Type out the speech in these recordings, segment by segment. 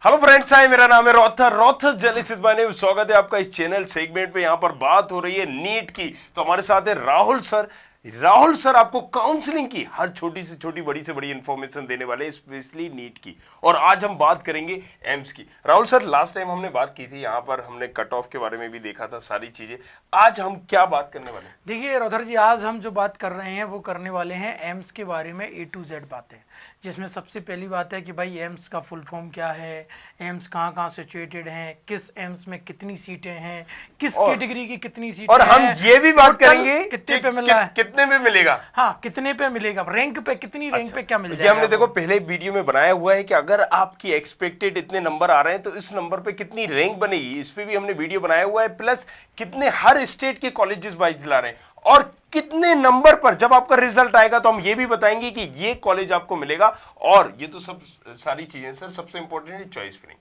Hello friends, हाय, मेरा नाम है रॉथर जर्नलिस्ट माय नेम। स्वागत है आपका इस चैनल सेगमेंट पे। यहाँ पर बात हो रही है नीट की। तो हमारे साथ है राहुल सर आपको काउंसलिंग की हर छोटी से छोटी, बड़ी से बड़ी इंफॉर्मेशन देने वाले, स्पेशली नीट की। और आज हम बात करेंगे एम्स की। राहुल सर, लास्ट टाइम हमने बात की थी, यहाँ पर हमने कट ऑफ के बारे में भी देखा था, सारी चीजें। आज हम क्या बात करने वाले हैं? देखिए रौधर जी, आज हम जो बात कर रहे हैं वो करने वाले हैं एम्स के बारे में A to Z बातें, जिसमें सबसे पहली बात है कि भाई एम्स का फुल फॉर्म क्या है, एम्स कहाँ कहाँ सिचुएटेड हैं, किस एम्स में कितनी सीटें हैं, किस कैटेगरी की कितनी सीटें और हैं, हम ये भी बात करेंगे कितने पे मिल रहा है, कितने में मिलेगा, हाँ कितने पे मिलेगा, रैंक पे कितनी रैंक पे क्या मिल ये जाएगा। हमने देखो पहले वीडियो में बनाया हुआ है कि अगर आपकी एक्सपेक्टेड इतने नंबर आ रहे हैं तो इस नंबर पे कितनी रैंक बनेगी, इस पे भी हमने वीडियो बनाया हुआ है। प्लस कितने हर स्टेट के कॉलेजेस वाइज ला रहे हैं और कितने नंबर पर जब आपका रिजल्ट आएगा तो हम ये भी बताएंगे कि ये कॉलेज आपको मिलेगा। और ये तो सब सारी चीजें सर, सबसे इंपॉर्टेंट है चॉइस फिलिंग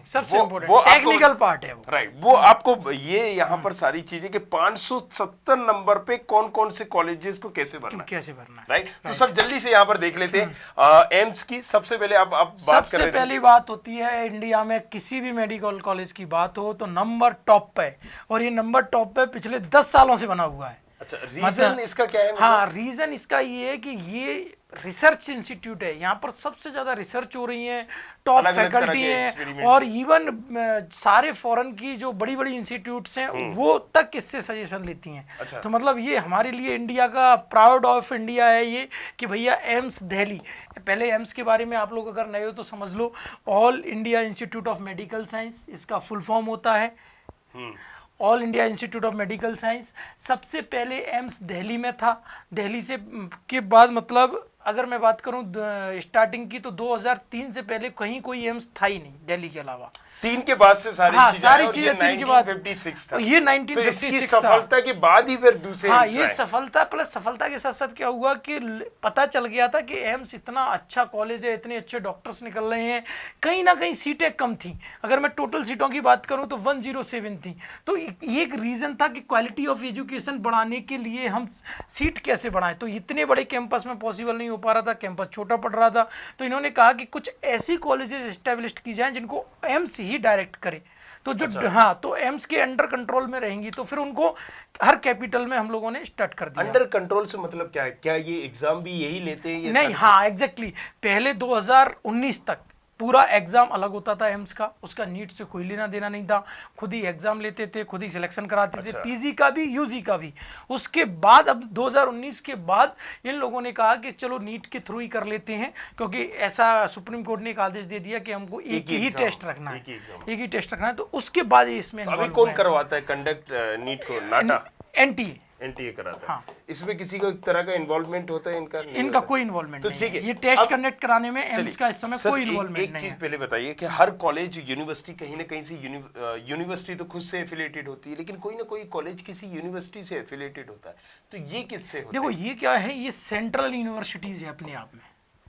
सबसे इंपॉर्टेंट टेक्निकल पार्ट है वो, राइट। वो आपको ये यहाँ पर सारी चीजें कि 570 नंबर पे कौन कौन से कॉलेजेस को कैसे भरना है, राइट। तो सर जल्दी से यहाँ पर देख लेते हैं एम्स की। सबसे पहले आप बात कर रहे थे। सबसे पहली बात होती है, इंडिया में किसी भी मेडिकल कॉलेज की बात हो तो नंबर टॉप पे, और ये नंबर टॉप पे पिछले 10 सालों से बना हुआ है। अच्छा, रीजन इसका क्या है? हाँ, रीजन इसका ये है कि ये रिसर्च इंस्टीट्यूट है, यहाँ पर सबसे ज्यादा रिसर्च हो रही है, टॉप फैकल्टी है, और इवन सारे फॉरेन की जो बड़ी बड़ी इंस्टीट्यूट्स हैं वो तक इससे सजेशन लेती हैं। अच्छा। तो मतलब ये हमारे लिए इंडिया का प्राउड ऑफ इंडिया है ये कि भैया एम्स दिल्ली। पहले एम्स के बारे में आप लोग अगर नए हो तो समझ लो, all India Institute of Medical Science इसका फुल फॉर्म होता है। All India Institute of Medical Science. सबसे पहले एम्स दिल्ली में था। दिल्ली से के बाद मतलब अगर मैं बात करूं स्टार्टिंग की तो 2003 से पहले कहीं कोई एम्स था ही नहीं दिल्ली के अलावा। 3 के बाद से सारी चीजें 3 के बाद 1956 था। ये तो इसकी 1956 सफलता के बाद ही फिर दूसरे हाँ, एम्स ये आए। सफलता प्लस सफलता के साथ साथ क्या हुआ कि पता चल गया था कि एम्स इतना अच्छा कॉलेज है, इतने अच्छे डॉक्टर्स निकल रहे हैं। कहीं ना कहीं सीटें कम थी, अगर मैं टोटल सीटों की बात करूं तो 107 थी। तो एक रीजन था कि क्वालिटी ऑफ एजुकेशन बढ़ाने के लिए हम सीट कैसे बढ़ाएं। तो इतने बड़े कैंपस में पॉसिबल नहीं हो पा रहा था, कैंपस छोटा पड़ रहा था। तो इन्होंने कहा कि कुछ ऐसी कॉलेजेस एस्टेब्लिश की जाएं जिनको एम्स ही डायरेक्ट करे, तो जो अच्छा। हाँ, तो एम्स के अंडर कंट्रोल में रहेंगी। तो फिर उनको हर कैपिटल में हम लोगों ने स्टार्ट कर दिया। अंडर कंट्रोल से मतलब क्या है? क्या ये एग्जाम भी यही लेते हैं? ये नहीं, हाँ एग्जैक्टली। पहले 2019 तक पूरा एग्जाम अलग होता था एम्स का, उसका नीट से कोई लेना देना नहीं था। खुद ही एग्जाम लेते थे, खुद ही सिलेक्शन कराते थे, पीजी का भी यूजी का भी। उसके बाद अब 2019 के बाद इन लोगों ने कहा कि चलो नीट के थ्रू ही कर लेते हैं, क्योंकि ऐसा सुप्रीम कोर्ट ने एक आदेश दे दिया कि हमको एक ही टेस्ट रखना है, एक ही टेस्ट रखना है। तो उसके बाद इसमें अभी कौन करवाता है कंडक्ट नीट को? नाटा, एनटीए कराता है। हाँ। इसमें किसी को एक तरह का इन्वॉल्वमेंट होता है? इनका कोई इन्वॉल्वमेंट तो नहीं ठीक है। है, ये टेस्ट कंडक्ट कराने में एम्स का इस समय कोई इन्वॉल्वमेंट नहीं है। एक चीज पहले बताइए कि हर कॉलेज यूनिवर्सिटी कहीं ना कहीं से यूनिवर्सिटी तो खुद से एफिलिएटेड होती है, लेकिन कोई ना कोई कॉलेज किसी यूनिवर्सिटी से एफिलिएटेड होता है। तो ये किससे होता है? देखो ये क्या है, ये सेंट्रल यूनिवर्सिटीज है अपने आप में,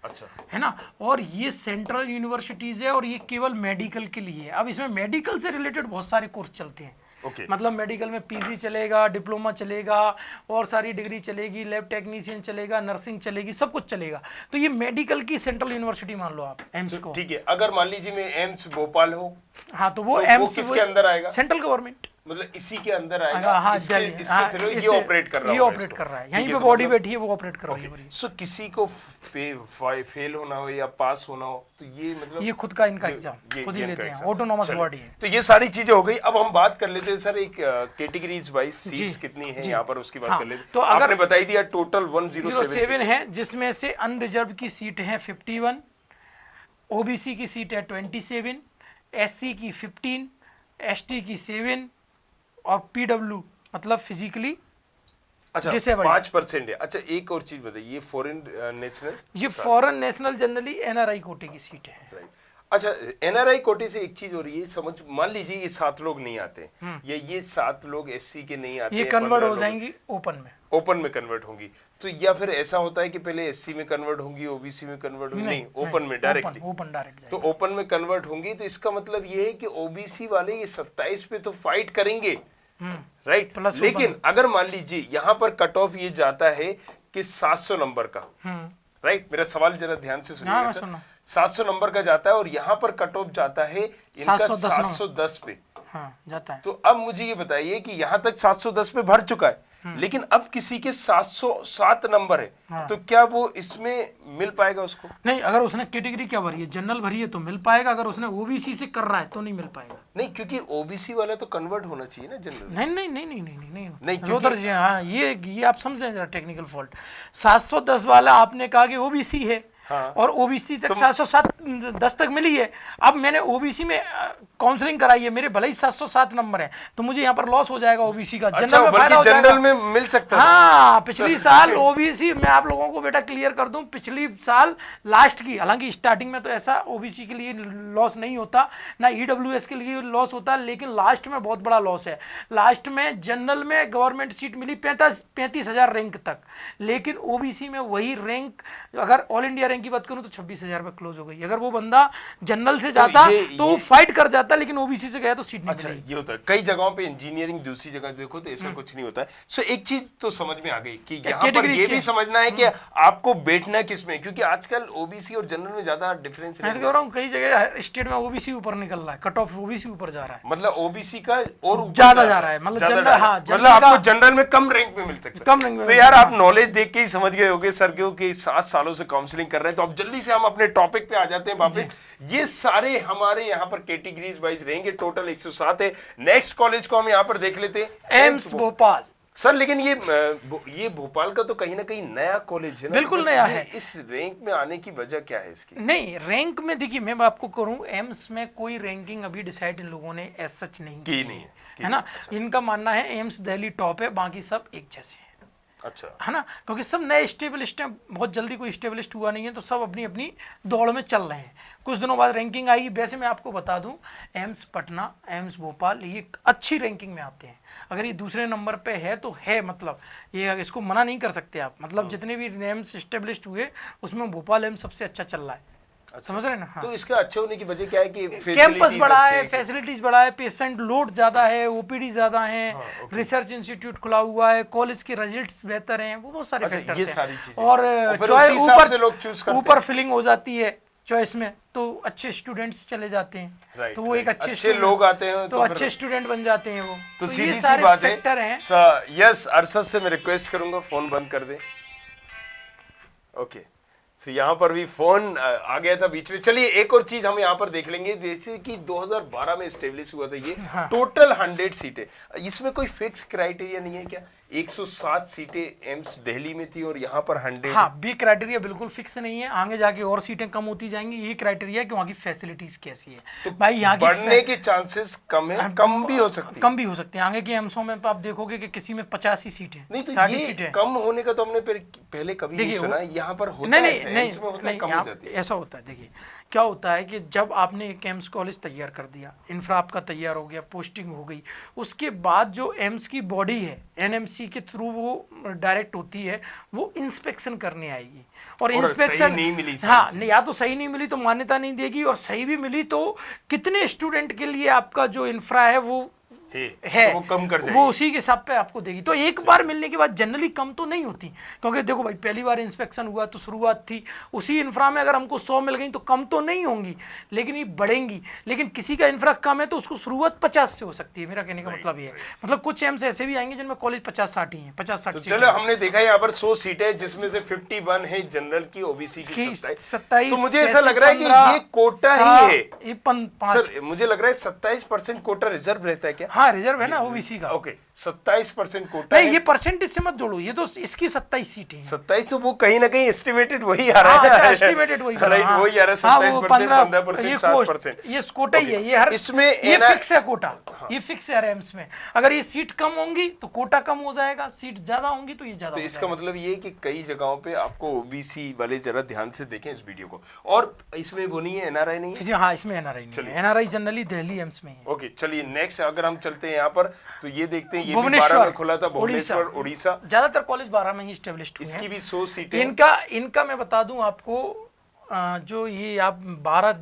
अच्छा है ना। और ये सेंट्रल यूनिवर्सिटीज है और ये केवल मेडिकल के लिए है। अब इसमें मेडिकल से रिलेटेड बहुत सारे कोर्स चलते हैं। मतलब मेडिकल में पीजी चलेगा, डिप्लोमा चलेगा, और सारी डिग्री चलेगी, लैब टेक्नीशियन चलेगा, नर्सिंग चलेगी, सब कुछ चलेगा। तो ये मेडिकल की सेंट्रल यूनिवर्सिटी मान लो आप एम्स को। ठीक है, अगर मान लीजिए मैं एम्स भोपाल हो, हाँ तो वो एम्स किसके अंदर आएगा? सेंट्रल गवर्नमेंट, मतलब इसी के अंदर आएगा। हाँ, इससे थ्रू ये ऑपरेट कर रहा है, ये ऑपरेट कर रहा है, यहीं पे बॉडी बैठी है वो ऑपरेट कर रही है। सो किसी को फेल होना हो या पास होना हो तो ये मतलब ये खुद का इनका एग्जाम खुद ही लेते हैं, ऑटोनोमस बॉडी है। तो ये सारी चीजें हो गई। अब हम बात कर लेते हैं सर एक कैटेगरीज वाइज सीट्स कितनी है यहाँ पर, उसकी बात कर लेते हैं। तो अगर आपने बताई दिया टोटल 107 है, जिसमें से अनरिजर्व की सीट है 51, ओबीसी की सीट है 27, एससी की 15, एसटी की 7, और पीडब्ल्यू मतलब फिजिकली अच्छा 5% है। अच्छा एक और चीज बताइए, ये फॉरेन नेशनल, ये फॉरेन नेशनल जनरली एनआरआई कोटे की सीट है। अच्छा, एनआरआई कोटे से एक चीज हो रही है, समझ मान लीजिए ये 7 लोग नहीं आते या ये 7 लोग एससी के नहीं आते, ये कन्वर्ट हो जाएंगी ओपन में कन्वर्ट होंगी। तो या फिर ऐसा होता है कि पहले एससी में कन्वर्ट होंगी, ओबीसी में कन्वर्ट होंगी? नहीं, ओपन में डायरेक्टली। तो ओपन में कन्वर्ट होंगी तो इसका मतलब ये है कि ओबीसी वाले ये 27 पे तो फाइट करेंगे, राइट। लेकिन अगर मान लीजिए यहाँ पर कट ऑफ ये जाता है कि 700 नंबर का, राइट। मेरा सवाल जरा ध्यान से सुनिएगा सर, 700 नंबर का जाता है और यहाँ पर कट ऑफ जाता है इनका 710 पे। हाँ जाता है। तो अब मुझे ये बताइए कि यहाँ तक 710 पे भर चुका है, लेकिन अब किसी के 707 नंबर है, हाँ। तो क्या वो इसमें मिल पाएगा उसको? नहीं, अगर उसने कैटेगरी क्या भरी है, जनरल भरी है तो मिल पाएगा, अगर उसने ओबीसी से कर रहा है तो नहीं मिल पाएगा। नहीं, क्योंकि ओबीसी वाला तो कन्वर्ट होना चाहिए ना जनरल। नहीं नहीं नहीं नहीं नहीं नहीं नहीं, नहीं, रोदर जी, हाँ ये आप समझे जरा टेक्निकल फॉल्ट। 710 वाला आपने कहा कि ओबीसी है, हाँ। और ओबीसी तक 707 तक मिली है। अब मैंने ओबीसी में काउंसलिंग कराई है, मेरे भले ही 707 नंबर है, तो मुझे यहाँ पर लॉस हो जाएगा ओबीसी का। अच्छा, जनरल में फायदा हो जनरल जाएगा। में मिल सकता है। हाँ, पिछली साल ओबीसी, मैं आप लोगों को बेटा क्लियर कर दूं, पिछली साल लास्ट की, हालांकि स्टार्टिंग में तो ऐसा ओबीसी के लिए लॉस नहीं होता, ना ईडब्ल्यूएस के लिए लॉस होता, लेकिन लास्ट में बहुत बड़ा लॉस है। लास्ट में जनरल में गवर्नमेंट सीट मिली 35,000 रैंक तक, लेकिन ओबीसी में वही रैंक, अगर ऑल इंडिया रैंक की बात करूं तो 26,000 पे क्लोज हो गई। अगर वो बंदा जनरल से जाता तो वो फाइट कर जाता, लेकिन ओबीसी से गया तो सीट नहीं मिली। ये होता है कई जगहों पे, इंजीनियरिंग दूसरी जगह देखो तो ऐसा कुछ नहीं होता है। सो एक चीज तो समझ में आ गई कि यहाँ पर ये भी समझना है कि आपको बैठना किस में, क्योंकि आजकल ओबीसी और जनरल में ज्यादा डिफरेंस है। मैं तो कह रहा हूँ कई जगह स्टेट में ओबीसी ऊपर निकल रहा है, कट ऑफ ओबीसी ऊपर जा रहा है, मतलब ओबीसी का और ऊपर ज्यादा जा रहा है, मतलब जनरल, हाँ मतलब आपको जनरल में कम रैंक में मिल सकता है। कम रैंक में। तो यार आप नॉलेज देख के ही समझ गए होगे सर, क्योंकि 7 सालों से काउंसलिंग कर रहे हैं। तो अब जल्दी से हम अपने टॉपिक पे आ जाते हैं वापस। ये सारे हमारे यहाँ पर कैटेगरीज वाइज रहेंगे, टोटल 107 है। नेक्स्ट कॉलेज को हम यहाँ पर देख लेते हैं, एम्स भोपाल। सर लेकिन ये भोपाल का तो कहीं ना कहीं नया कॉलेज है ना? बिल्कुल नया है। इस रैंक में आने की वजह क्या है इसकी? नहीं, रैंक में देखिए, मैं आपको करूं, एम्स में कोई रैंकिंग अभी डिसाइड इन लोगों ने एज सच नहीं की नहीं है ना। इनका मानना है एम्स दिल्ली टॉप है, बाकी सब एक जैसे हैं। अच्छा, है ना, क्योंकि सब नए स्टेबलिस्ट हैं, बहुत जल्दी कोई स्टेबलिस्ट हुआ नहीं है, तो सब अपनी अपनी दौड़ में चल रहे हैं। कुछ दिनों बाद रैंकिंग आएगी। वैसे मैं आपको बता दूं, एम्स पटना, एम्स भोपाल, ये अच्छी रैंकिंग में आते हैं। अगर ये दूसरे नंबर पे है तो है, मतलब ये इसको मना नहीं कर सकते आप। मतलब जितने भी एम्स स्टेबलिस्ट हुए उसमें भोपाल एम्स सबसे अच्छा चल रहा है। अच्छा। समझ रहे हैं ना? हाँ। तो इसका अच्छे होने की वजह क्या है कि कैंपस बड़ा है, फैसिलिटीज बड़ा है, पेशेंट लोड ज्यादा है, ओपीडी ज्यादा है, रिसर्च इंस्टीट्यूट खुला हुआ है, कॉलेज के रिजल्ट्स बेहतर हैं, वो बहुत सारे फैक्टर्स ये हैं। सारी चीजें और ऊपर फिलिंग हो जाती है चॉइस में, तो अच्छे स्टूडेंट्स चले जाते हैं, तो वो एक अच्छे लोग आते हैं, तो अच्छे स्टूडेंट बन जाते हैं वो। तो सीधी सी बात है। यस, अरशद से मैं रिक्वेस्ट करूंगा फोन बंद कर दे। ओके, तो यहाँ पर भी फोन आ गया था बीच में। चलिए एक और चीज हम यहाँ पर देख लेंगे, जैसे कि 2012 में एस्टेब्लिश हुआ था ये। हाँ। टोटल 100 सीटें, इसमें कोई फिक्स क्राइटेरिया नहीं है क्या? 107 सीटें एम्स दिल्ली में थी और यहाँ पर 100। हाँ, बी क्राइटेरिया बिल्कुल फिक्स नहीं है, आगे जाके और सीटें कम होती जाएंगी। ये क्राइटेरिया कि वहाँ की फैसिलिटीज कैसी है, तो भाई यहाँ बढ़ने के चांसेस कम है, कम भी हो सकती है, कम भी हो सकती है। आगे के एम्सों में आप देखोगे कि किसी में 85 सीटें, नहीं तो ये कम होने का तो हमने पहले कभी नहीं सुना। यहाँ पर होता है, ऐसा होता है। देखिए क्या होता है कि जब आपने एक एम्स कॉलेज तैयार कर दिया, इंफ्रा आपका तैयार हो गया, पोस्टिंग हो गई, उसके बाद जो एम्स की बॉडी है एनएमसी के थ्रू वो डायरेक्ट होती है, वो इंस्पेक्शन करने आएगी। और इंस्पेक्शन नहीं मिली, हाँ, या तो सही नहीं मिली तो मान्यता नहीं देगी, और सही भी मिली तो कितने स्टूडेंट के लिए आपका जो इंफ्रा है वो है तो वो कम कर जाएगी, वो उसी के हिसाब पे आपको देगी। तो एक बार मिलने के बाद जनरली कम तो नहीं होती, क्योंकि देखो भाई पहली बार इंस्पेक्शन हुआ तो शुरुआत थी, उसी इंफ्रा में अगर हमको 100 मिल गई तो कम तो नहीं होंगी, लेकिन ये बढ़ेंगी। लेकिन किसी का इंफ्रा कम है तो उसको शुरुआत 50 से हो सकती है। मेरा कहने का मतलब ये है, मतलब कुछ एम्स ऐसे भी आएंगे जिनमें कॉलेज 50-60 ही है, 50-60 सीट। चलो हमने देखा यहाँ पर 100 सीटें, जिसमें से 51 है जनरल की, ओबीसी की 27। तो मुझे ऐसा लग रहा है कि ये कोटा ही है सर, मुझे लग रहा है 27% कोटा रिजर्व रहता है क्या? हाँ, रिजर्व है ना ओबीसी का। ओके, 27% कोटा नहीं, ये परसेंटेज से मत जोड़ो, ये तो इसकी 27 सीटें हैं। 27, तो वो कहीं ना कहीं एस्टिमेटेड वही आ रहा है, एस्टिमेटेड वही वही आ रहा है। 27%, 15%, 7%, ये कोटा ही है। ये हर इसमें ये फिक्स है कोटा, ये फिक्स है एम्स में। अगर ये सीट कम होंगी तो कोटा कम हो जाएगा, सीट ज्यादा होंगी तो ये ज्यादा। तो इसका मतलब ये है कि कई जगहों पे आपको ओबीसी वाले जरा ध्यान से देखें इस वीडियो को। और इसमें वो नहीं है, एनआरआई नहीं है? हाँ, इसमें एनआरआई नहीं है, एनआरआई जनरली दिल्ली एम्स में है। ओके, चलिए नेक्स्ट अगर हम चलते हैं यहाँ पर, तो ये देखते हैं, ये भी 12 में खुला था, भुवनेश्वर उड़ीसा। ज्यादातर कॉलेज 12 में ही एस्टेब्लिश्ड हुए हैं। इसकी भी 100 सीटें। इनका मैं बता दूं आपको, जो ये आप 12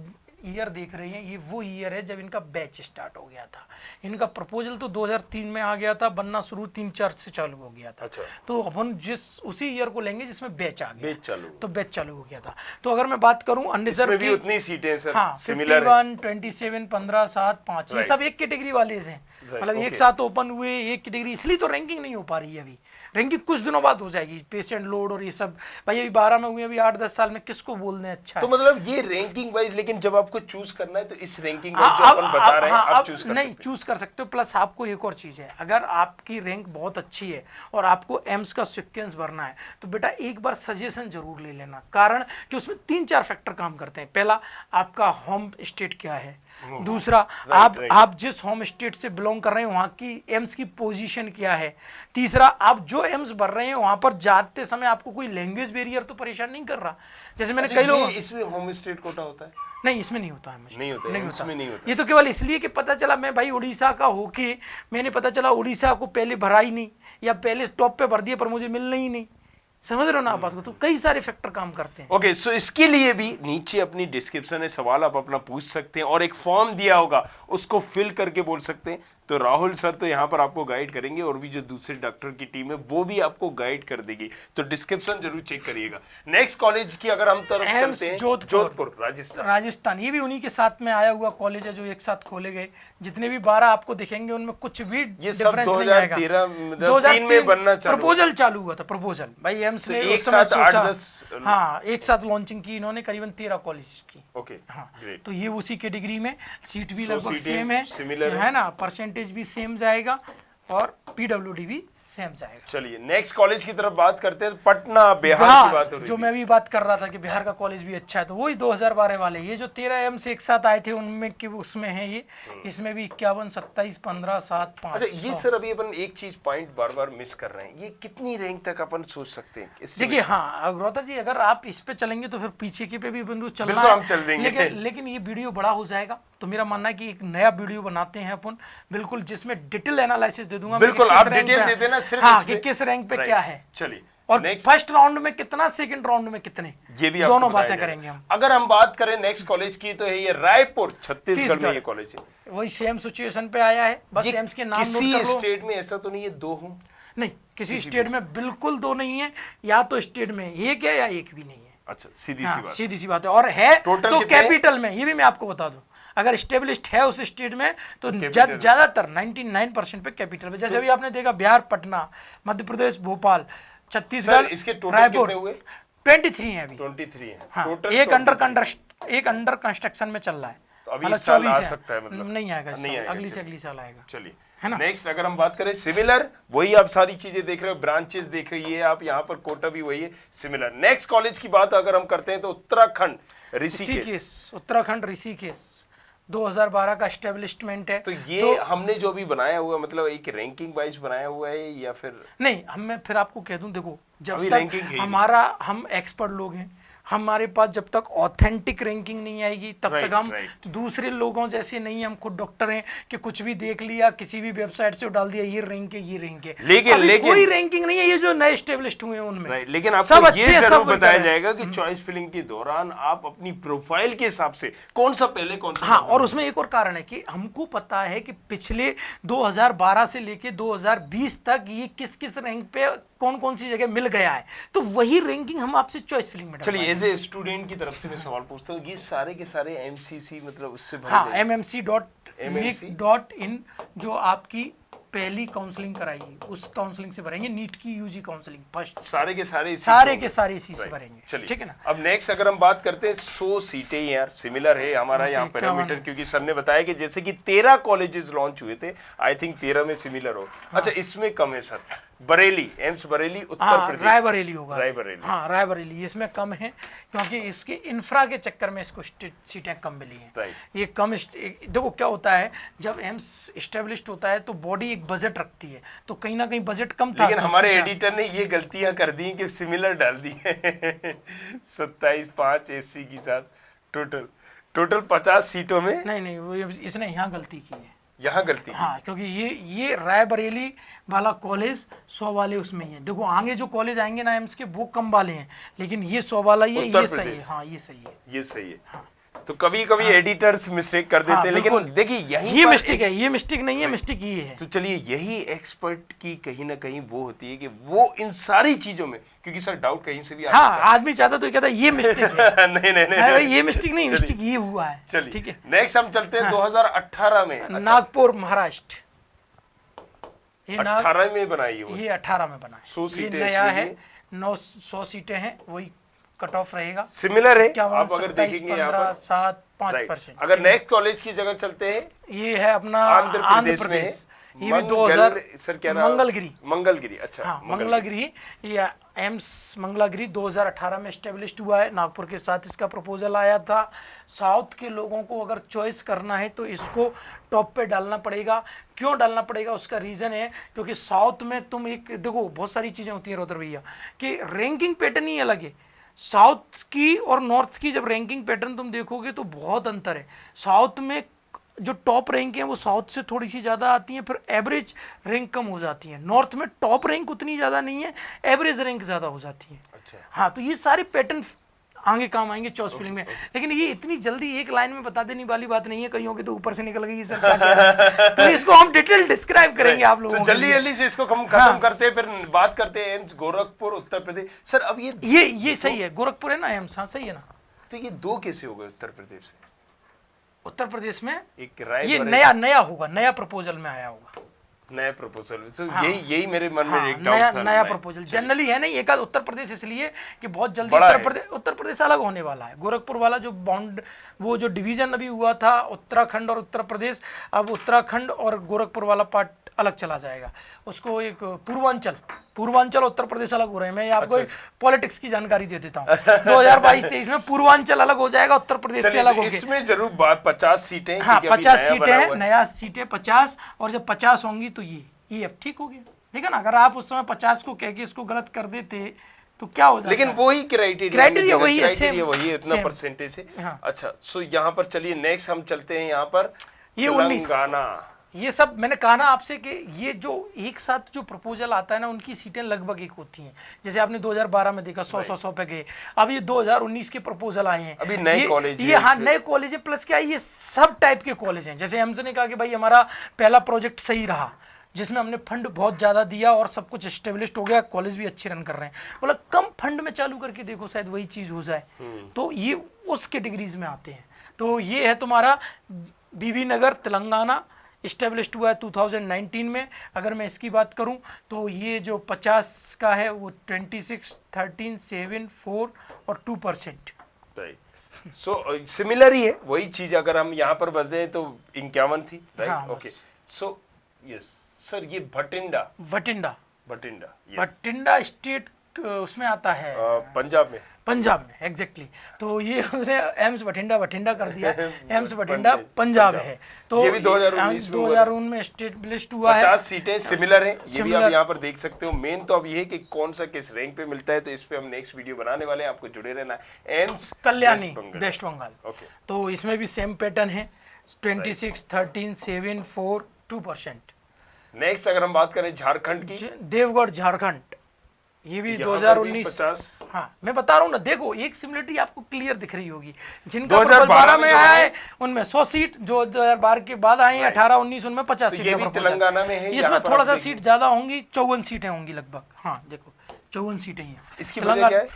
ईयर देख रहे हैं, ये वो ईयर है जब इनका बैच स्टार्ट हो गया था। इनका प्रपोजल तो 2003 में आ गया था, बनना शुरू 3-4 से चालू हो गया था। अच्छा। तो अपन उसी ईयर को लेंगे जिसमें बैच आ गया, बैच चालू, तो बैच चालू हो गया था। तो अगर मैं बात करूं अनरिजर्व भी उतनी सीटें सर, हाँ, सिमिलर 51, 27, 15, 7, 5 ये सब एक कैटेगरी वाले हैं। मतलब एक साथ ओपन हुए, एक कैटेगरी, इसलिए तो रैंकिंग नहीं हो पा रही है अभी। रैंकिंग कुछ दिनों बाद हो जाएगी, पेशेंट लोड और ये सब। भाई अभी 12 में हुए, अभी 8-10 साल में किसको बोलने अच्छा है। तो मतलब ये रैंकिंग वाइज, लेकिन जब आपको चूज करना है तो इस रैंकिंग वाइज जो अपन बता रहे हैं आप चूज कर नहीं सकते हैं। चूज कर सकते हो। प्लस आपको एक और चीज है, अगर आपकी रैंक बहुत अच्छी है और आपको एम्स का सीक्वेंस भरना है तो बेटा एक बार सजेशन जरूर ले लेना। कारण कि उसमें 3-4 फैक्टर काम करते हैं। पहला, आपका होम स्टेट क्या है। दूसरा, आप जिस होम स्टेट से बिलोंग कर रहे हैं वहां की एम्स की पोजीशन क्या है। तीसरा, आप जो एम्स भर रहे हैं वहां पर जाते समय आपको कोई लैंग्वेज बैरियर तो परेशान नहीं कर रहा। जैसे मैंने कई लोग, इसमें होम स्टेट कोटा होता है? नहीं इसमें नहीं होता है, मुझे नहीं होता है, इसमें नहीं होता। ये तो केवल इसलिए कि पता चला मैं भाई उड़ीसा का होके मैंने पता चला उड़ीसा को पहले भरा ही नहीं, या पहले टॉप पे भर दिया पर मुझे मिलना ही नहीं। समझ रहे हो ना आप बात को। तो कई सारे फैक्टर काम करते हैं। ओके, सो इसके लिए भी नीचे अपनी डिस्क्रिप्शन में सवाल आप अपना पूछ सकते हैं और एक फॉर्म दिया होगा उसको फिल करके बोल सकते हैं। तो राहुल सर तो यहाँ पर आपको गाइड करेंगे और भी जो दूसरे डॉक्टर की टीम है वो भी आपको गाइड कर देगी। तो डिस्क्रिप्शन जरूर चेक करिएगा। नेक्स्ट कॉलेज की अगर हम तरफ चलते हैं, जोधपुर राजस्थान, ये भी उन्हीं के साथ में आया हुआ कॉलेज है जो एक साथ खोले गए। जितने भी 12 आपको दिखेंगे उनमें कुछ भी ये सब डिफरेंस नहीं 2013 में बनना चालू, प्रपोजल चालू हुआ था। प्रपोजल भाई एम्स ने एक साथ 8-10, हाँ एक साथ लॉन्चिंग की इन्होंने, करीबन 13 कॉलेज की। ओके, हाँ, तो ये उसी कैटेगरी में, सीट भी लगभग सीटें सेम है, सिमिलर है ना, परसेंटेज भी सेम जाएगा और पीडब्ल्यूडी भी सेम जाएगा। चलिए नेक्स्ट कॉलेज की तरफ बात करते हैं। पटना बिहार की बात हो रही जो थी। मैं भी बात कर रहा था कि बिहार का कॉलेज भी अच्छा है, तो वही 2012 वाले, ये जो 13 एम्स एक साथ आए थे उनमें कि उसमें है ये, इसमें भी 51, 27, 15, 7, 5। अच्छा, ये सर अभी अपन एक चीज पॉइंट बार बार मिस कर रहे हैं, ये कितनी रैंक तक अपन सोच सकते हैं? देखिए हाँ अग्रवाता जी, अगर आप इस पे चलेंगे तो फिर पीछे के पे भी बिल्कुल चलना बिल्कुल है। हम चल देंगे। लेकिन ये वीडियो बड़ा हो जाएगा, तो मेरा मानना है कि एक नया वीडियो बनाते हैं अपन, बिल्कुल जिसमें डिटेल एनालिसिस दे दूंगा। बिल्कुल, आप डिटेल दे देना सिर्फ हाँ, इस कि पे। किस रैंक पे क्या है। चलिए, और फर्स्ट राउंड में कितना, सेकंड राउंड में कितने, ये भी दोनों बातें करेंगे हम। अगर हम बात करें नेक्स्ट कॉलेज की तो है ये रायपुर, छत्तीसगढ़ में ये कॉलेज है। वही सेम सिचुएशन पे आया है, बस एम्स के नाम नोट कर लो। किसी स्टेट में ऐसा तो नहीं है दो हूं? नहीं, किसी स्टेट में बिल्कुल दो नहीं है, या तो स्टेट में एक है या एक भी नहीं है। अच्छा, सीधी सी बात, सीधी सी बात है। और है टोटल तो कितने? कैपिटल में, ये भी मैं आपको बता दूं, अगर स्टेब्लिश्ड है उस स्टेट में तो ज्यादातर 99% पे कैपिटल में। जैसे अभी आपने देखा बिहार पटना, मध्य प्रदेश भोपाल, छत्तीसगढ़ इसके टोटल रायपुर, कितने हुए? 23 है अभी। 23 है हाँ, टोटल। एक अंडर कंस्ट्रक्शन में चल रहा है। तो अभी मतलब इस साल 24 आ है। सकता है, मतलब नहीं आएगा, नहीं आएगा, अगली से अगली साल आएगा। चलिए, है ना। नेक्स्ट अगर हम बात करें सिमिलर, वही आप सारी चीजें देख रहे हो, ब्रांचेस देख रही है आप, यहाँ पर कोटा भी वही है, सिमिलर। नेक्स्ट कॉलेज की बात अगर हम करते हैं तो उत्तराखंड ऋषिकेश, उत्तराखंड ऋषिकेश 2012 का एस्टेब्लिशमेंट है। तो ये हमने जो भी बनाया हुआ, मतलब एक रैंकिंग वाइज बनाया हुआ है या फिर नहीं, मैं फिर आपको कह दूं, देखो जब अभी तक रैंकिंग है हमारा, हम एक्सपर्ट लोग हैं, हमारे पास जब तक ऑथेंटिक रैंकिंग नहीं आएगी तब तक हम दूसरे लोगों जैसे नहीं, हम खुद डॉक्टर हैं कि कुछ भी देख लिया किसी भी वेबसाइट से डाल दिया ये रैंक है ये रैंक है। लेकिन कोई रैंकिंग नहीं है, ये जो नए एस्टेब्लिश्ड हुए हैं उनमें। लेकिन आपको ये जरूर बताया जाएगा कि चॉइस फिलिंग के दौरान आप अपनी प्रोफाइल के हिसाब से कौन सा पहले कौन सा। हाँ, और उसमें एक और कारण है कि हमको पता है कि पिछले 2012 से लेके 2020 तक ये किस किस रैंक पे कौन कौन सी जगह मिल गया है, तो वही रैंकिंग हम आपसे चॉइस फिलिंग में। चलिए, एज ए स्टूडेंट की तरफ से मैं सवाल पूछता हूँ, ये सारे के सारे एमसीसी मतलब उससे भरे हाँ, mmc.nic.in जो आपकी पहली काउंसलिंग कराइए उस काउंसलिंग से भरेंगे। नीट की यूजी काउंसलिंग फर्स्ट, सारे के सारे इसी से भरेंगे। ठीक है ना। अब नेक्स्ट अगर हम बात करते हैं 100 सीटें यार सिमिलर है हमारा यहाँ पैरामीटर, क्योंकि सर ने बताया कि जैसे कि 13 कॉलेजेस लॉन्च हुए थे, आई थिंक 13 में सिमिलर हो। अच्छा, इसमें कम है सर, बरेली, एम्स बरेली उत्तर प्रदेश, रायबरेली होगा। रायबरेली, हाँ रायबरेली, इसमें कम है क्योंकि इसके इंफ्रा के चक्कर में इसको सीटें कम मिली हैं। ये कम, देखो क्या होता है जब एम्स एस्टेब्लिश्ड होता है तो बॉडी एक बजट रखती है, तो कहीं ना कहीं बजट कम था। लेकिन हमारे एडिटर ने ये गलतियां कर दी कि सिमिलर डाल दी है 27-5 एससी के साथ, टोटल 50 सीटों में। नहीं, वो इसने यहाँ गलती की है, यहाँ गलती। हाँ, क्योंकि ये रायबरेली वाला कॉलेज 100 वाले उसमें ही है। देखो आगे जो कॉलेज आएंगे ना एम्स के वो कम वाले हैं, लेकिन ये 100 वाला ये सही है। हाँ, ये सही है, ये सही है। हाँ। तो कभी कभी एडिटर्स मिस्टेक कर देते हैं, लेकिन बिल्कुल। देखिए यही ये मिस्टेक है, ये मिस्टेक नहीं है, मिस्टेक ये है। तो चलिए यही एक्सपर्ट की कहीं ना कहीं वो होती है कि वो इन सारी चीजों में, क्योंकि सर डाउट कहीं से भी आ हाँ, आदमी चाहता तो ये कहता है ये मिस्टेक है। नहीं नहीं अरे भाई, नहीं, ये मिस्टेक नहीं, मिस्टेक ये हुआ है। चलिए ठीक है। नेक्स्ट हम चलते हैं 2018 में। अच्छा, नागपुर महाराष्ट्र, ये 18 में बनाई है वो। ये 18 में बना है। 100 ये सीटें नया इसमें है, भी। 900 सीटें हैं, वही कट ऑफ रहेगा। सिमिलर है, क्या आप अगर देखेंगे यहाँ पर 7 राइट। 5%। अगर नेक्स्ट कॉलेज की जगह चलते हैं, ये है अपना आंध्र आंध्र प्रदेश में है। प्रदेश। ये भी 2000 सर क्या नाम? मंगलगिरी। मंगलगिरी, अच्छा हाँ, मंगलागिरी। ये एम्स मंगलागिरी 2018 में एस्टेब्लिश हुआ है। नागपुर के साथ इसका प्रपोजल आया था। साउथ के लोगों को अगर चॉइस करना है तो इसको टॉप पे डालना पड़ेगा। क्यों डालना पड़ेगा, उसका रीज़न है क्योंकि साउथ में तुम एक देखो, बहुत सारी चीज़ें होती हैं रोतर भैया, कि रैंकिंग पैटर्न ही अलग है। साउथ की और नॉर्थ की जब रैंकिंग पैटर्न तुम देखोगे तो बहुत अंतर है। साउथ में जो टॉप रैंक है वो साउथ से थोड़ी सी ज़्यादा आती है, फिर एवरेज रैंक कम हो जाती है। नॉर्थ में टॉप रैंक उतनी ज़्यादा नहीं है, एवरेज रैंक ज़्यादा हो जाती है। अच्छा, हाँ, तो ये सारे पैटर्न आगे काम आएंगे चॉइस फिलिंग में। लेकिन ये इतनी जल्दी एक लाइन में बता देने वाली बात नहीं है, कहीं होगी तो ऊपर से निकल गई सर क्या क्या। तो इसको हम डिटेल डिस्क्राइब करेंगे आप लोगों को। जल्दी जल्दी से इसको हम खत्म करते हैं, फिर बात करते हैं एम्स गोरखपुर उत्तर प्रदेश। सर अब ये सही है, गोरखपुर है ना एम्स, हाँ सही है ना। तो ये दो कैसे हो गए उत्तर प्रदेश में? उत्तर प्रदेश में एक राय ये नया होगा, नया प्रपोजल में आया होगा, नया प्रपोजल। तो हाँ, यही मेरे मन में हाँ, एक डाउट था। नया प्रपोजल जनरली है नहीं, एक आध उत्तर प्रदेश इसलिए कि बहुत जल्दी उत्तर प्रदेश अलग होने वाला है। गोरखपुर वाला जो बॉन्ड, वो जो डिवीजन अभी हुआ था उत्तराखंड और उत्तर प्रदेश, अब उत्तराखंड और गोरखपुर वाला पार्ट अलग चला जाएगा। उसको एक पूर्वांचल उत्तर प्रदेश अलग हो रहे हैं। मैं आपको पॉलिटिक्स की जानकारी दे देता हूँ। 2022-23 में पूर्वांचल अलग हो जाएगा उत्तर प्रदेश से अलग होकर। इसमें जरूर बात 50 सीटें, हाँ 50 सीटें हैं, नया सीटें 50, और जब 50 होंगी तो ये अब ठीक हो गया। देखा ना, अगर आप उस समय 50 को कह के इसको गलत कर देते तो क्या हो जाता। लेकिन वही क्राइटेरिया वही है इतना परसेंटेज से। अच्छा, सो यहाँ पर चलिए नेक्स्ट हम चलते हैं यहाँ पर ये तेलंगाना। ये सब मैंने कहा ना आपसे कि ये जो एक साथ जो प्रपोजल आता है ना, उनकी सीटें लगभग एक होती हैं। जैसे आपने 2012 में देखा 100 पे गए, अब ये 2019 के प्रपोजल आए हैं। अभी नए कॉलेज, ये हाँ नए कॉलेज है, प्लस क्या है, ये सब टाइप के कॉलेज हैं। जैसे एम्स ने कहा कि भाई हमारा पहला प्रोजेक्ट सही रहा, जिसमें हमने फंड बहुत ज़्यादा दिया और सब कुछ एस्टेब्लिश्ड हो गया, कॉलेज भी अच्छे रन कर रहे हैं। बोला कम फंड में चालू करके देखो, शायद वही चीज़ हो जाए। तो ये उस कैटेगरीज में आते हैं। तो ये है तुम्हारा बीबी नगर तेलंगाना, इस्टेब्लिश्ड हुआ है 2019 में। अगर मैं इसकी बात करूं तो ये जो 50 का है वो 26, 13, 7, 4 और 2%। सो सिमिलर ही है, वही चीज अगर हम यहाँ पर बदले तो 51 थी, right? Okay, so yes sir, ये भटिंडा स्टेट उसमें आता है, पंजाब में एग्जैक्टली। तो ये उसने एम्स भटिंडा कर दिया। एम्स भटिंडा पंजाब है। तो ये भी 2019 में एस्टेब्लिश्ड हुआ है। 50 सीटें सिमिलर हैं, ये भी आप यहाँ पर देख सकते हो। मेन तो अब ये है कि कौन सा किस रैंक पे मिलता है, तो इस पे हम नेक्स्ट वीडियो बनाने वाले हैं, आपको जुड़े रहना है। एम्स कल्याणी वेस्ट बंगाल। ओके, तो इसमें भी सेम पैटर्न है, 26, 13, 7, 4, 2%। नेक्स्ट अगर हम बात करें झारखंड की, देवगढ़ झारखंड, ये भी 2019। 50। हाँ मैं बता रहा हूँ ना, देखो एक सिमिलरिटी आपको क्लियर दिख रही होगी। जिनका 2012 में आया है उनमें 100 सीट, जो 2012 के बाद आए हैं 18-19 उनमें 50 सीट। ये भी तेलंगाना में है, इसमें थोड़ा सा सीट ज्यादा होंगी, 54 सीटें होंगी लगभग। हाँ देखो 54 सीटें हैं। इसकी वजह क्या है?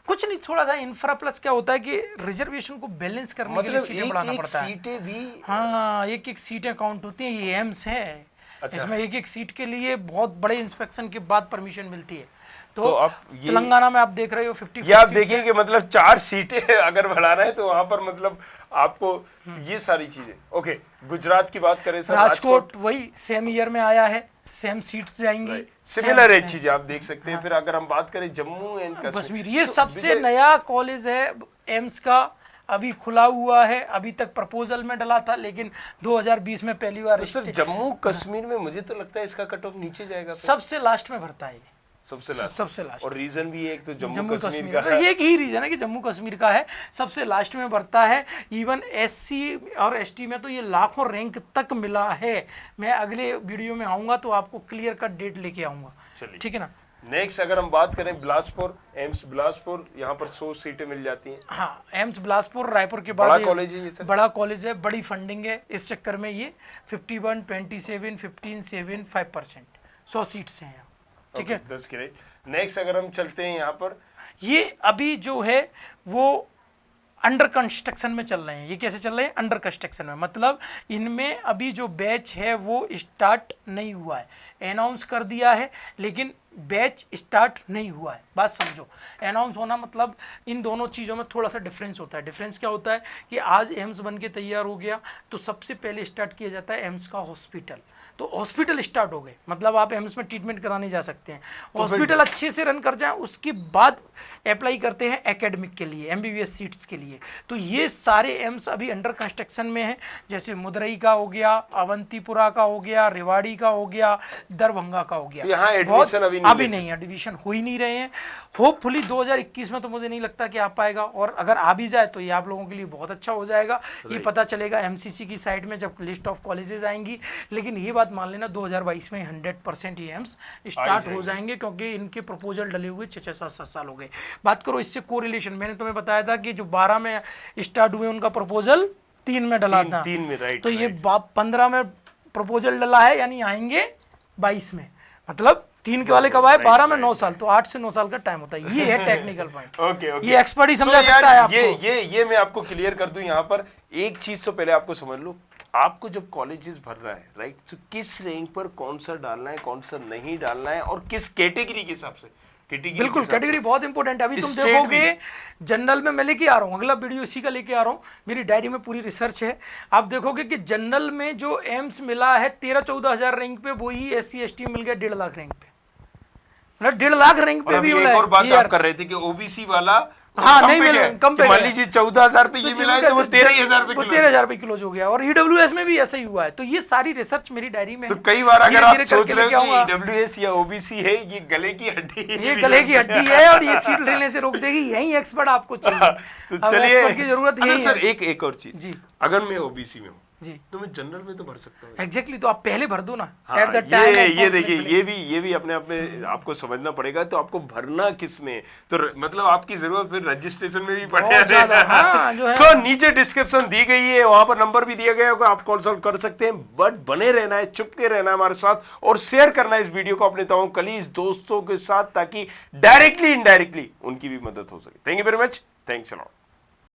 कुछ नहीं, थोड़ा सा इंफ्रा प्लस क्या होता है कि रिजर्वेशन को बैलेंस करने के लिए सीटें बढ़ाना पड़ता है। सीटें भी, हाँ एक सीटें काउंट होती हैं। ये एम्स है, इसमें एक सीट के लिए बहुत बड़े इंस्पेक्शन के बाद परमिशन मिलती है। तो आप तेलंगाना में आप देख रहे हो 50। ये आप देखिए कि मतलब 4 सीटें अगर बढ़ाना है तो वहां पर मतलब आपको ये सारी चीजें। ओके, गुजरात की बात करें सर, राजकोट वही सेम ईयर में आया है, सेम सीट्स जाएंगी, सिमिलर है चीजें आप देख सकते हैं। फिर अगर हम बात करें जम्मू एंड कश्मीर, ये सबसे नया कॉलेज है एम्स का, अभी खुला हुआ है, अभी तक प्रपोजल में डला था, लेकिन 2020 में पहली बार। तो सर जम्मू कश्मीर में मुझे तो लगता है इसका कट ऑफ नीचे जाएगा, सबसे लास्ट में भरता है, सबसे लास्ट। और रीजन भी एक तो जम्मू कश्मीर का है, एक ही रीजन है कि जम्मू कश्मीर का है, सबसे लास्ट में भरता है। इवन एससी और एसटी में तो ये लाखों रैंक तक मिला है। मैं अगले वीडियो में आऊंगा तो आपको क्लियर कट डेट लेके आऊंगा, ठीक है ना। नेक्स्ट अगर हम बात करें बिलासपुर, एम्स बिलासपुर, यहाँ पर 100 सीटें मिल जाती हैं। हाँ, एम्स बिलासपुर रायपुर के बाद बड़ा कॉलेज है ये सर? बड़ा कॉलेज है, बड़ी फंडिंग है, इस चक्कर में ये 51, 27, 15, 7, 5%, 100 सीट्स हैं यहाँ, ठीक है। 10 ग्रेड। नेक्स्ट अगर हम चलते हैं यहाँ पर, ये अभी जो है वो अंडर कंस्ट्रक्शन में चल रहे हैं। ये कैसे चल रहे हैं? अंडर कंस्ट्रक्शन में, मतलब इनमें अभी जो बैच है वो स्टार्ट नहीं हुआ है, अनाउंस कर दिया है लेकिन बैच स्टार्ट नहीं हुआ है। बात समझो, अनाउंस होना मतलब इन दोनों चीज़ों में थोड़ा सा डिफरेंस होता है। डिफरेंस क्या होता है कि आज एम्स बन के तैयार हो गया तो सबसे पहले स्टार्ट किया जाता है एम्स का हॉस्पिटल, तो हॉस्पिटल स्टार्ट हो गए, मतलब आप एम्स में ट्रीटमेंट कराने जा सकते हैं। हॉस्पिटल अच्छे से रन कर जाए उसके बाद अप्लाई करते हैं एकेडमिक के लिए, एमबीबीएस सीट्स के लिए। तो ये सारे एम्स अभी अंडर कंस्ट्रक्शन में हैं, जैसे मदुरई का हो गया, अवंतीपुरा का हो गया, रेवाड़ी का हो गया, दरभंगा का हो गया। तो यहाँ एडमिशन अभी नहीं, एडमिशन हो ही नहीं रहे हैं। होपफुली 2021 में तो मुझे नहीं लगता कि आ पाएगा, और अगर आ भी जाए तो ये आप लोगों के लिए बहुत अच्छा हो जाएगा। ये पता चलेगा एमसीसी की साइट में जब लिस्ट ऑफ कॉलेजेस आएंगी। लेकिन ये बात मान लेना 2022 में 100% ये एम्स स्टार्ट हो जाएंगे, क्योंकि इनके प्रपोजल डले हुए 6-6, 7-7 साल हो गए। बात करो इससे कोरिलेशन, मैंने तुम्हें बताया था कि जो 12 में स्टार्ट हुए उनका प्रपोजल 3 में डला था, 3 में, राइट। तो ये 15 में प्रपोजल डला है, यानी आएंगे 22 में, मतलब 3 के वाले कब आए? 12 में, 9 साल, तो 8 से 9 साल का टाइम होता है। ये है टेक्निकल पॉइंट। ओके, ये एक्सपर्ट ही समझा सकता है आपको। ये मैं आपको क्लियर कर दूं यहाँ पर। एक चीज तो पहले आपको समझ लो, आपको जब कॉलेजेस भर रहा है, राइट, तो किस रैंक पर कौन सा डालना है, कौन सा नहीं डालना है, और किस कैटेगरी के हिसाब से। बिल्कुल, कैटेगरी बहुत इंपॉर्टेंट है। अभी तुम देखोगे जनरल में मैं लेके आ रहा हूँ, अगला वीडियो इसी का लेके आ रहा हूँ, मेरी डायरी में पूरी रिसर्च है। आप देखोगे कि जनरल में जो एम्स मिला है 13-14 हजार रैंक पे, वही SC ST मिल गया 1.5 लाख रैंक पे, मतलब 1.5 लाख रैंक पे भी एक और बात आप कर रहे थे कि ओबीसी वाला, हाँ, नहीं मिले, कम पे मान लीजिए 14,000 पे ये मिला है तो वो 13,000 पे किलो, 13,000 पे किलो हो गया। और EWS में भी ऐसा ही हुआ है। तो ये सारी रिसर्च मेरी डायरी में तो है। कई बार अगर आप सोच रहे हो कि धीरे-धीरे EWS या ओबीसी है, ये गले की हड्डी है, ये गले की हड्डी है और ये सीट लेने से रोक देगी। यही एक्सपर्ट आपको चाहिए। तो चलिए, एक्सपर्ट की जरूरत यही सर है। एक और चीज जी, अगर मैं ओबीसी में हूँ जी, तो मैं जनरल में तो भर सकता हूँ। एग्जैक्टली, तो आप पहले भर दो ना। हाँ, एट द टाइम ये देखिए, ये भी अपने आप में आपको समझना पड़ेगा। तो आपको भरना किस में, तो मतलब आपकी जरूरत फिर रजिस्ट्रेशन में भी पड़ेगा। हाँ, जो है। सो नीचे डिस्क्रिप्शन दी गई है, वहां पर नंबर भी दिया गया होगा, आप कॉल कर सकते हैं। बट बने रहना है, चुपके रहना है हमारे साथ, और शेयर करना है इस वीडियो को अपने तमाम कलीग दोस्तों के साथ, ताकि डायरेक्टली इनडायरेक्टली उनकी भी मदद हो सके। Thank you very much, thanks a lot.